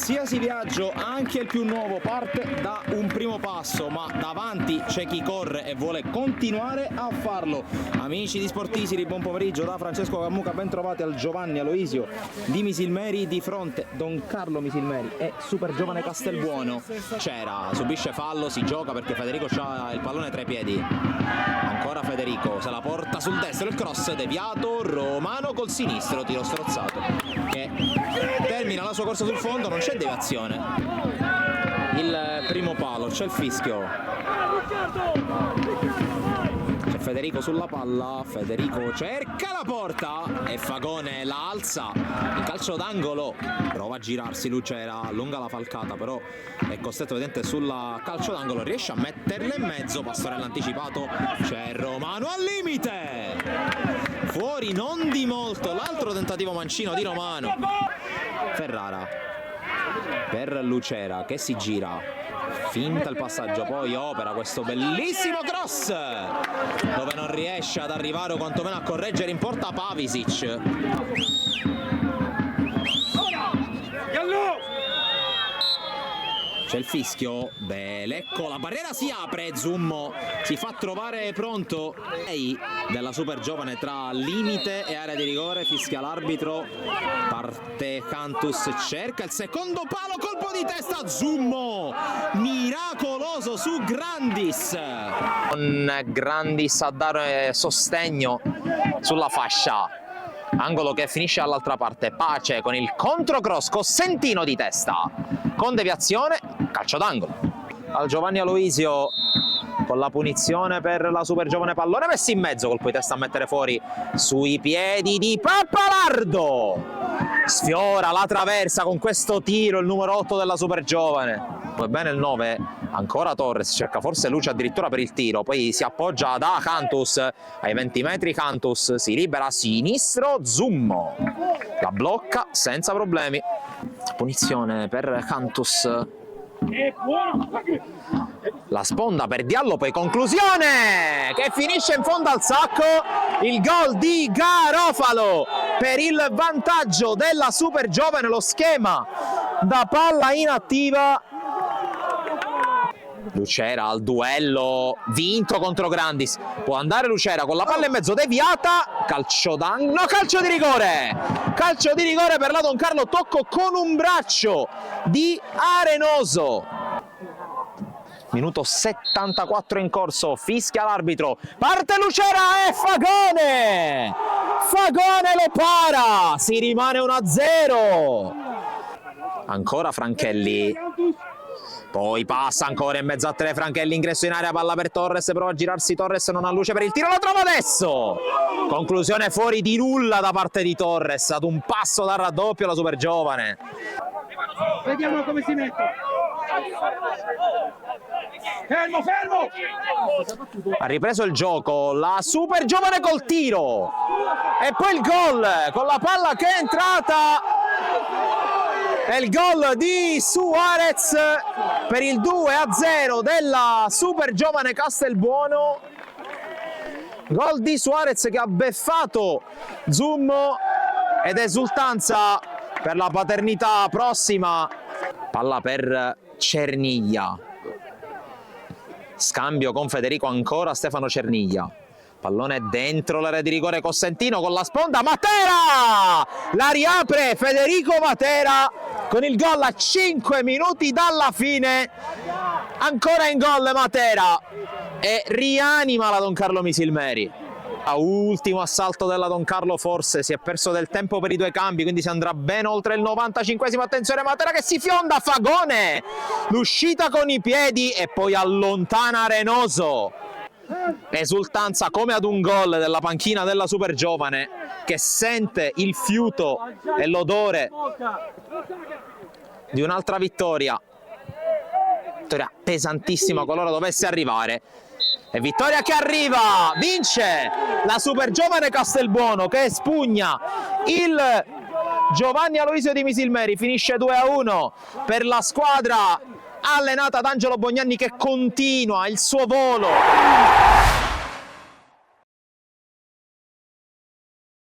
qualsiasi viaggio, anche il più nuovo, parte da un primo passo, ma davanti c'è chi corre e vuole continuare a farlo. Amici di Sportisiri, buon pomeriggio da Francesco Cammuca, ben trovati al Giovanni Aloisio di Misilmeri. Di fronte Don Carlo Misilmeri e Super Giovane Castelbuono. C'era, subisce fallo, si gioca perché Federico ha il pallone tra i piedi. Ancora Federico, se la porta sul destro, il cross deviato, Romano col sinistro, tiro strozzato che termina la sua corsa sul fondo. Non c'è deviazione, il primo palo, c'è il fischio, c'è Federico sulla palla, Federico cerca la porta e Fagone la alza, il calcio d'angolo, prova a girarsi Lucera, allunga la falcata però è costretto vedente sulla calcio d'angolo, riesce a metterla in mezzo, Pastorella anticipato, c'è Romano al limite, fuori non di molto, l'altro tentativo mancino di Romano. Ferrara per Lucera che si gira, finta il passaggio, poi opera questo bellissimo cross dove non riesce ad arrivare o quantomeno a correggere in porta Pavisic. C'è il fischio, ecco la barriera si apre, Zummo si fa trovare pronto, lei della Super Giovane tra limite e area di rigore, fischia l'arbitro, parte Cantus, cerca il secondo palo, colpo di testa, Zummo, miracoloso su Grandis. Con Grandis a dare sostegno sulla fascia, angolo che finisce dall'altra parte, Pace con il controcross, Cosentino di testa, con deviazione, calcio d'angolo. Al Giovanni Aloisio con la punizione per la Super Giovane, pallone messo in mezzo, colpo di testa a mettere fuori sui piedi di Pappalardo, sfiora la traversa con questo tiro il numero 8 della Super Giovane. Poi bene il 9, ancora Torres, cerca forse luce addirittura per il tiro, poi si appoggia da Cantus, ai 20 metri Cantus si libera a sinistro, Zummo la blocca senza problemi, punizione per Cantus, la sponda per Diallo, poi conclusione che finisce in fondo al sacco, il gol di Garofalo per il vantaggio della Super Giovane, lo schema da palla inattiva. Lucera al duello vinto contro Grandis, può andare Lucera con la palla in mezzo deviata, calcio d'angolo, no, calcio di rigore per la Don Carlo, tocco con un braccio di Arenoso. Minuto 74 in corso, fischia l'arbitro, parte Lucera e Fagone lo para, si rimane 1-0. Ancora Franchelli, poi passa ancora in mezzo a tre Franchelli, ingresso in area, palla per Torres, prova a girarsi Torres, non ha luce per il tiro, la trova adesso, conclusione fuori di nulla da parte di Torres, ad un passo dal raddoppio la Super Giovane. Vediamo come si mette. Fermo! Ha ripreso il gioco la Super Giovane col tiro e poi il gol con la palla che è entrata. È il gol di Suarez per il 2-0 della Super Giovane Castelbuono. Gol di Suarez che ha beffato Zummo ed esultanza per la paternità prossima. Palla per Cerniglia. Scambio con Federico, ancora Stefano Cerniglia. Pallone dentro l'area di rigore, Cosentino con la sponda, Matera! La riapre Federico Matera con il gol a 5 minuti dalla fine. Ancora in gol Matera e rianima la Don Carlo Misilmeri. A ultimo assalto della Don Carlo forse si è perso del tempo per i due cambi, quindi si andrà ben oltre il 95esimo. Attenzione Matera che si fionda, Fagone! L'uscita con i piedi e poi allontana Arenoso. Esultanza come ad un gol della panchina della Super Giovane che sente il fiuto e l'odore di un'altra vittoria pesantissima qualora dovesse arrivare, e vittoria che arriva, vince la Super Giovane Castelbuono che espugna il Giovanni Aloisio di Misilmeri, finisce 2-1 per la squadra allenata da Angelo Bognanni che continua il suo volo